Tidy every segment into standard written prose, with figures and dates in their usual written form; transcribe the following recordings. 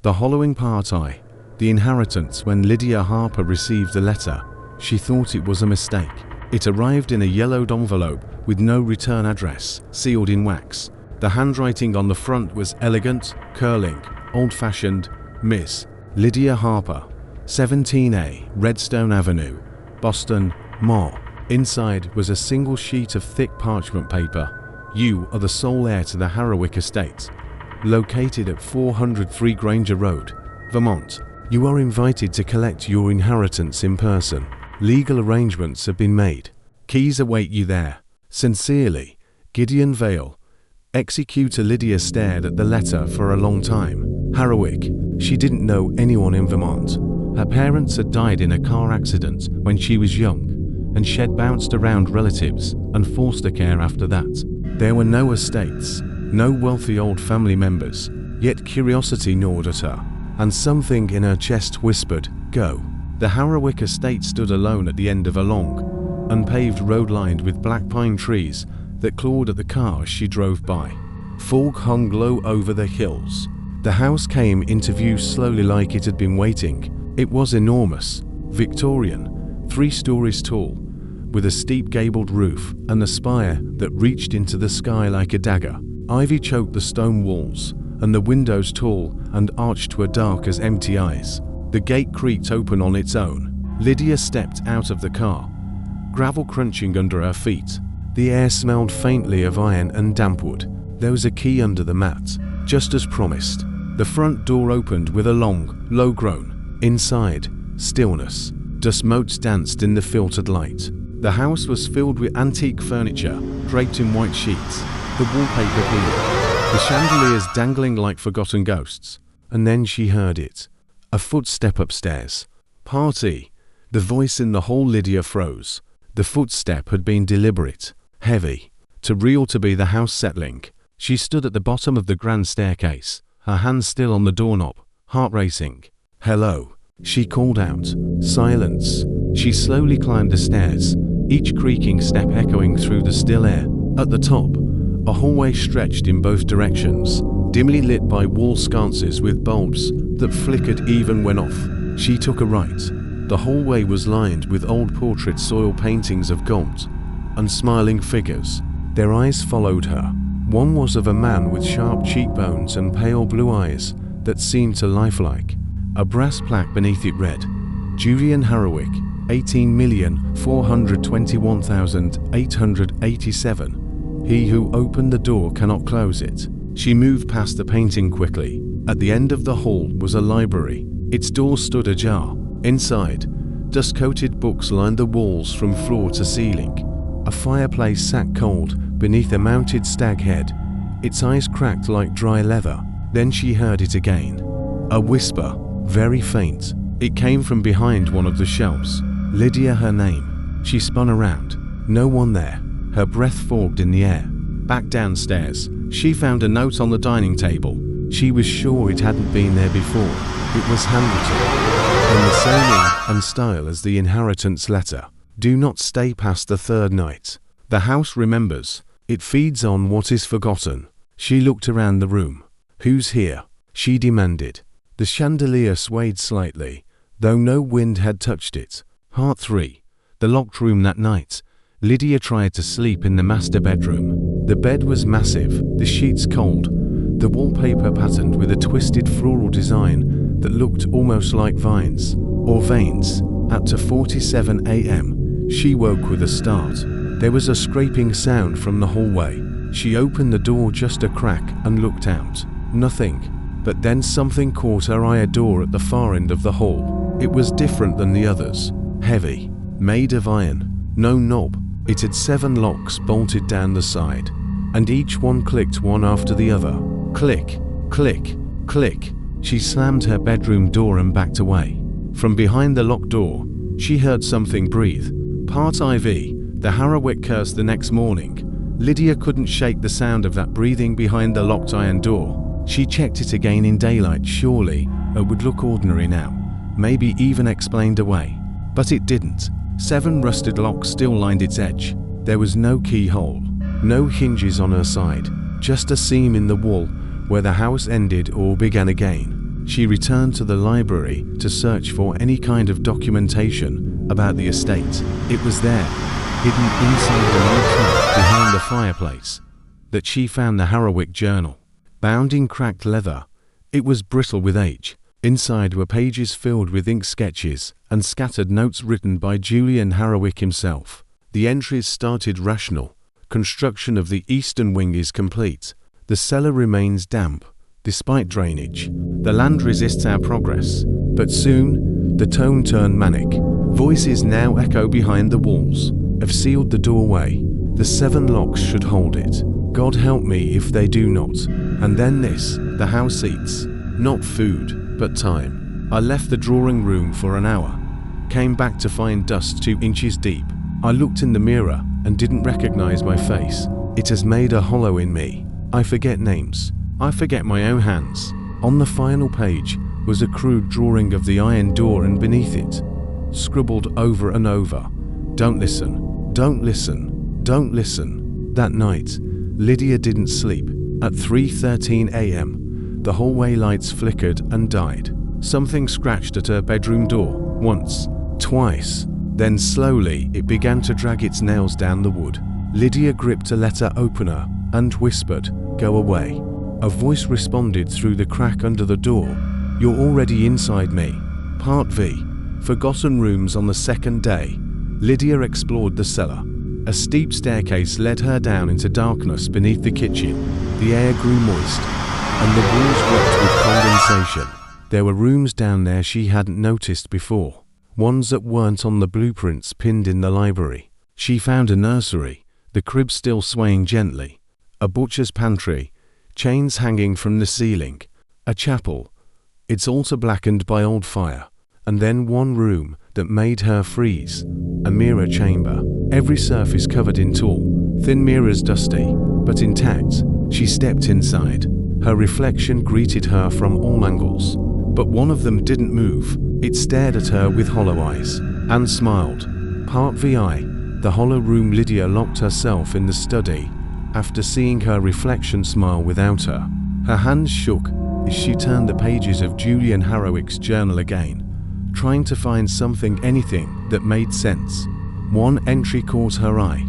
The hollowing part I. The inheritance. When Lydia Harper received the letter, she thought it was a mistake. It arrived in a yellowed envelope with no return address, sealed in wax. The handwriting on the front was elegant, curling, old-fashioned. Miss Lydia Harper, 17A, Redstone Avenue, Boston, Ma. Inside was a single sheet of thick parchment paper. You are the sole heir to the Harrowick estate, located at 403 Granger Road, Vermont. You are invited to collect your inheritance in person. Legal arrangements have been made. Keys await you there. Sincerely, Gideon Vale. Executor. Lydia stared at the letter for a long time. Harrowick. She didn't know anyone in Vermont. Her parents had died in a car accident when she was young, and she'd bounced around relatives and foster care after that. There were no estates, no wealthy old family members, yet curiosity gnawed at her, and something in her chest whispered, "Go." The Harrowick estate stood alone at the end of a long, unpaved road lined with black pine trees that clawed at the cars she drove by. Fog hung low over the hills. The house came into view slowly, like it had been waiting. It was enormous, Victorian, 3 stories tall, with a steep gabled roof and a spire that reached into the sky like a dagger. Ivy choked the stone walls, and the windows tall and arched were dark as empty eyes. The gate creaked open on its own. Lydia stepped out of the car, gravel crunching under her feet. The air smelled faintly of iron and damp wood. There was a key under the mat, just as promised. The front door opened with a long, low groan. Inside, stillness. Dust motes danced in the filtered light. The house was filled with antique furniture, draped in white sheets, the wallpaper peeled, the chandeliers dangling like forgotten ghosts. And then she heard it. A footstep upstairs. Party. The voice in the hall. Lydia froze. The footstep had been deliberate, heavy, too real to be the house settling. She stood at the bottom of the grand staircase, her hands still on the doorknob, heart racing. "Hello," she called out. Silence. She slowly climbed the stairs, each creaking step echoing through the still air. At the top, a hallway stretched in both directions, dimly lit by wall sconces with bulbs that flickered even when off. She took a right. The hallway was lined with old portrait soil paintings of gaunt, unsmiling figures. Their eyes followed her. One was of a man with sharp cheekbones and pale blue eyes that seemed to lifelike. A brass plaque beneath it read, "Julian Harrowick, 18,421,887. He who opened the door cannot close it." She moved past the painting quickly. At the end of the hall was a library. Its door stood ajar. Inside, dust-coated books lined the walls from floor to ceiling. A fireplace sat cold beneath a mounted stag head. Its eyes cracked like dry leather. Then she heard it again. A whisper, very faint. It came from behind one of the shelves. Lydia, her name. She spun around. No one there. Her breath fogged in the air. Back downstairs, she found a note on the dining table. She was sure it hadn't been there before. It was handwritten, in the same ink and style as the inheritance letter. "Do not stay past the 3rd night. The house remembers. It feeds on what is forgotten." She looked around the room. "Who's here?" she demanded. The chandelier swayed slightly, though no wind had touched it. Part 3. The locked room that night. Lydia tried to sleep in the master bedroom. The bed was massive, the sheets cold, the wallpaper patterned with a twisted floral design that looked almost like vines, or veins. At 2:47 a.m., she woke with a start. There was a scraping sound from the hallway. She opened the door just a crack and looked out. Nothing. But then something caught her eye. A door at the far end of the hall. It was different than the others. Heavy. Made of iron. No knob. It had 7 locks bolted down the side. And each one clicked one after the other. Click. Click. Click. She slammed her bedroom door and backed away. From behind the locked door, she heard something breathe. Part IV. The Harrowick curse. The next morning, Lydia couldn't shake the sound of that breathing behind the locked iron door. She checked it again in daylight. Surely it would look ordinary now, maybe even explained away. But it didn't. 7 rusted locks still lined its edge. There was no keyhole, no hinges on her side, just a seam in the wall where the house ended or began again. She returned to the library to search for any kind of documentation about the estate. It was there, hidden inside an old trunk behind the fireplace, that she found the Harrowick journal. Bound in cracked leather, it was brittle with age. Inside were pages filled with ink sketches and scattered notes written by Julian Harrowick himself. The entries started rational. Construction of the eastern wing is complete. The cellar remains damp, despite drainage. The land resists our progress. But soon, the tone turned manic. Voices now echo behind the walls. Have sealed the doorway. The 7 locks should hold it. God help me if they do not. And then this, the house eats. Not food, but time. I left the drawing room for an hour. Came back to find dust 2 inches deep. I looked in the mirror and didn't recognize my face. It has made a hollow in me. I forget names. I forget my own hands. On the final page was a crude drawing of the iron door, and beneath it, scribbled over and over, "Don't listen, don't listen, don't listen." That night, Lydia didn't sleep. At 3:13 a.m., the hallway lights flickered and died. Something scratched at her bedroom door, once, twice. Then slowly it began to drag its nails down the wood. Lydia gripped a letter opener and whispered, "Go away." A voice responded through the crack under the door, "You're already inside me." Part V. Forgotten rooms on the second day. Lydia explored the cellar. A steep staircase led her down into darkness beneath the kitchen. The air grew moist, and the walls wet with condensation. There were rooms down there she hadn't noticed before. Ones that weren't on the blueprints pinned in the library. She found a nursery, the crib still swaying gently, a butcher's pantry, chains hanging from the ceiling, a chapel, its altar blackened by old fire, and then one room that made her freeze, a mirror chamber, every surface covered in tall, thin mirrors, dusty, but intact. She stepped inside. Her reflection greeted her from all angles, but one of them didn't move. It stared at her with hollow eyes, and smiled. Part VI. The hollow room. Lydia locked herself in the study after seeing her reflection smile without her. Her hands shook as she turned the pages of Julian Harrowick's journal again, trying to find something, anything, that made sense. One entry caught her eye.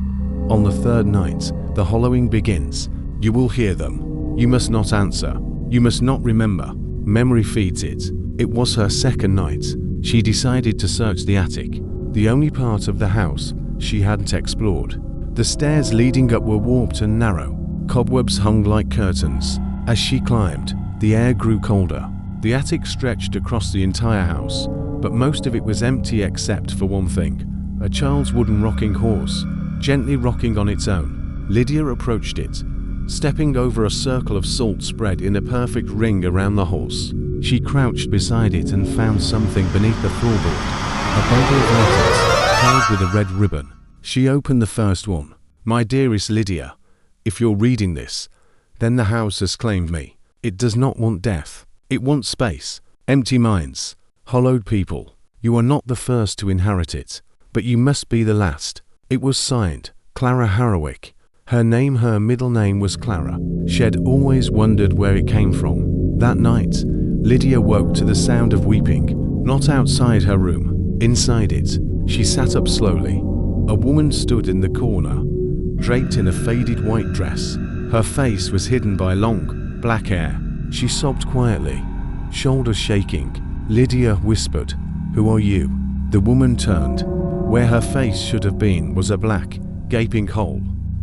On the 3rd night, the hollowing begins. You will hear them. You must not answer. You must not remember. Memory feeds it. It was her 2nd night. She decided to search the attic, the only part of the house she hadn't explored. The stairs leading up were warped and narrow. Cobwebs hung like curtains. As she climbed, the air grew colder. The attic stretched across the entire house, but most of it was empty except for one thing: a child's wooden rocking horse, gently rocking on its own. Lydia approached it, stepping over a circle of salt spread in a perfect ring around the horse. She crouched beside it and found something beneath the floorboard, a bundle of letters tied with a red ribbon. She opened the first one. "My dearest Lydia, if you're reading this, then the house has claimed me. It does not want death. It wants space, empty minds, hollowed people. You are not the first to inherit it, but you must be the last." It was signed, Clara Harrowick. Her name, her middle name, was Clara. She had always wondered where it came from. That night, Lydia woke to the sound of weeping, not outside her room, inside it. She sat up slowly. A woman stood in the corner, draped in a faded white dress. Her face was hidden by long, black hair. She sobbed quietly, shoulders shaking. Lydia whispered, "Who are you?" The woman turned. Where her face should have been was a black, gaping hole,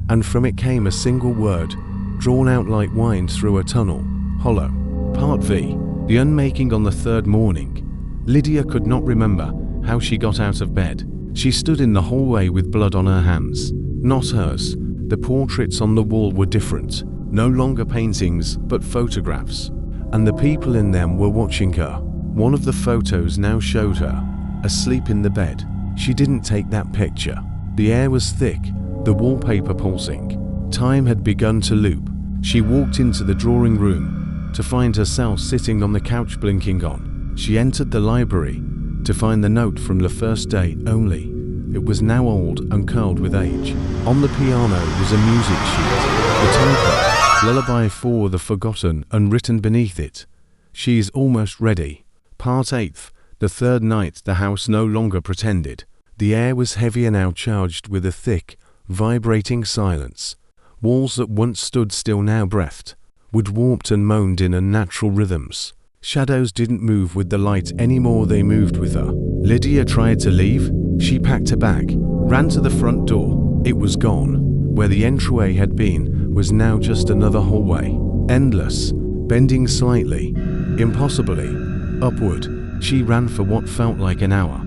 and from it came a single word, drawn out like wine through a tunnel: hollow. Part V. The unmaking. On the 3rd morning, Lydia could not remember how she got out of bed. She stood in the hallway with blood on her hands. Not hers. The portraits on the wall were different. No longer paintings, but photographs. And the people in them were watching her. One of the photos now showed her, asleep in the bed. She didn't take that picture. The air was thick, the wallpaper pulsing. Time had begun to loop. She walked into the drawing room to find herself sitting on the couch blinking on. She entered the library to find the note from the first day only. It was now old and curled with age. On the piano was a music sheet, the tempo, Lullaby for the Forgotten, unwritten beneath it. She is almost ready. Part 8. The third night the house no longer pretended. The air was heavier now, charged with a thick, vibrating silence. Walls that once stood still now breathed, wood warped and moaned in unnatural rhythms. Shadows didn't move with the light anymore, they moved with her. Lydia tried to leave. She packed her bag, ran to the front door. It was gone. Where the entryway had been was now just another hallway. Endless, bending slightly, impossibly, upward. She ran for what felt like an hour,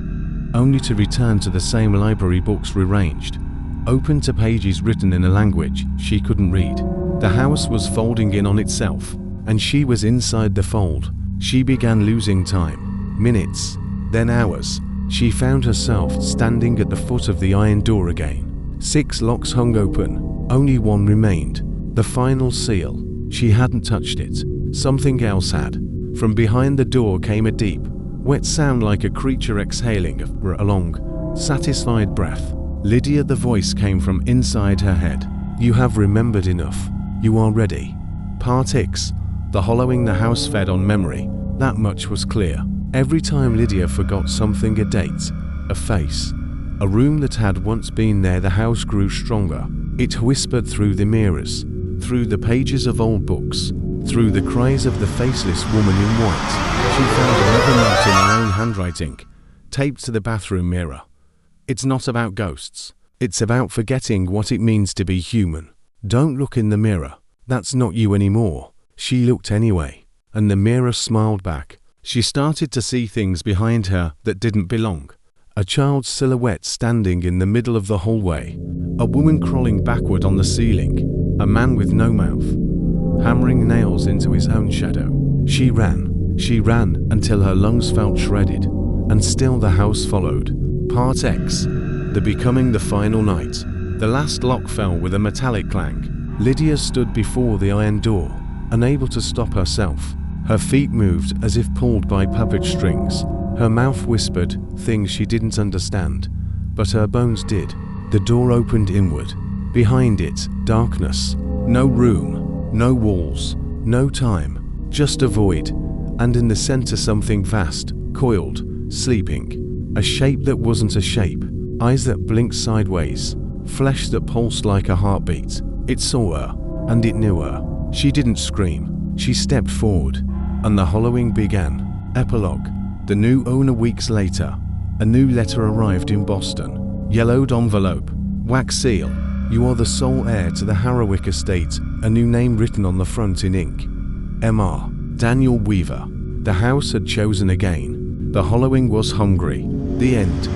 only to return to the same library, books rearranged, open to pages written in a language she couldn't read. The house was folding in on itself, and she was inside the fold. She began losing time. Minutes, then hours. She found herself standing at the foot of the iron door again. 6 locks hung open. Only one remained. The final seal. She hadn't touched it. Something else had. From behind the door came a deep, wet sound, like a creature exhaling a long, satisfied breath. Lydia, the voice came from inside her head. You have remembered enough. You are ready. Part X. The hollowing the house fed on memory. That much was clear. Every time Lydia forgot something, a date, a face, a room that had once been there, the house grew stronger. It whispered through the mirrors, through the pages of old books, through the cries of the faceless woman in white. She found another note in her own handwriting, taped to the bathroom mirror. It's not about ghosts. It's about forgetting what it means to be human. Don't look in the mirror. That's not you anymore. She looked anyway, and the mirror smiled back. She started to see things behind her that didn't belong. A child's silhouette standing in the middle of the hallway. A woman crawling backward on the ceiling. A man with no mouth, hammering nails into his own shadow. She ran until her lungs felt shredded, and still the house followed. Part X. The becoming, the final night. The last lock fell with a metallic clang. Lydia stood before the iron door, unable to stop herself. Her feet moved as if pulled by puppet strings. Her mouth whispered things she didn't understand, but her bones did. The door opened inward. Behind it, darkness. No room, no walls, no time, just a void. And in the center, something vast, coiled, sleeping. A shape that wasn't a shape. Eyes that blinked sideways. Flesh that pulsed like a heartbeat. It saw her, and it knew her. She didn't scream. She stepped forward, and the hollowing began. Epilogue. The new owner weeks later. A new letter arrived in Boston. Yellowed envelope. Wax seal. You are the sole heir to the Harrowick estate. A new name written on the front in ink. M.R. Daniel Weaver. The house had chosen again. The hollowing was hungry. The end.